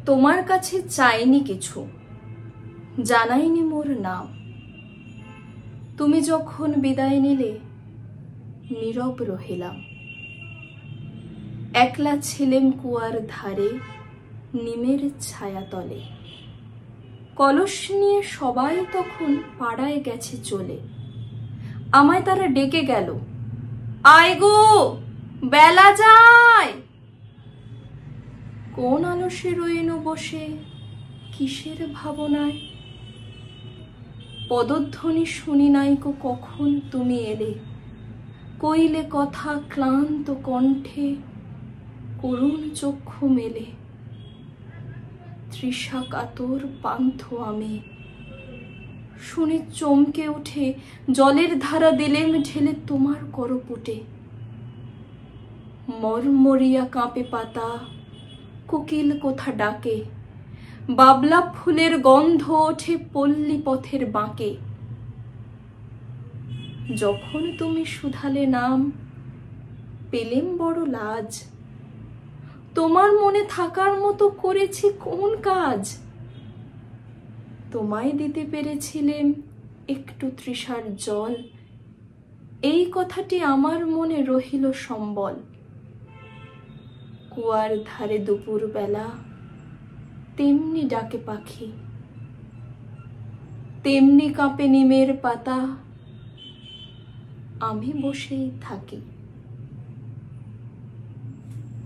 তোমার কাছে চাইনি কিছু, জানাইনি মোর নাম। তুমি যখন বিদায় নিলে নীরব রহিলাম। একলা ছিলেম কুয়ার ধারে নিমের ছায়াতলে। কলস নিয়ে সবাই তখন পাড়ায় গেছে চলে। আমায় তারা ডেকে গেল, আয় গো বেলা যায়। কোন আলসে রইনু বসে কিসের ভাবনায়? পদধ্বনি শুনি নাইকো কখন তুমি এলে। কইলে কথা ক্লান্ত কণ্ঠে, করুণ চক্ষু মেলে। তৃষা কাতর পান্থ আমি, শুনে চমকে উঠে জলের ধারা দিলেম ঢেলে তোমার করপুটে। মরমরিয়া কাঁপে পাতা, কোকিল কোথা ডাকে। বাবলা ফুলের গন্ধ ওঠে পল্লী পথের বাঁকে। যখন তুমি শুধালে নাম, পেলেম বড় লাজ। তোমার মনে থাকার মতো করেছি কোন কাজ? তোমায় দিতে পেরেছিলেম একটু তৃষার জল, এই কথাটি আমার মনে রহিল সম্বল। কুয়ার ধারে দুপুর বেলা তেমনি ডাকে পাখি, তেমনি কাঁপে নিমের পাতা, আমি বসেই থাকি।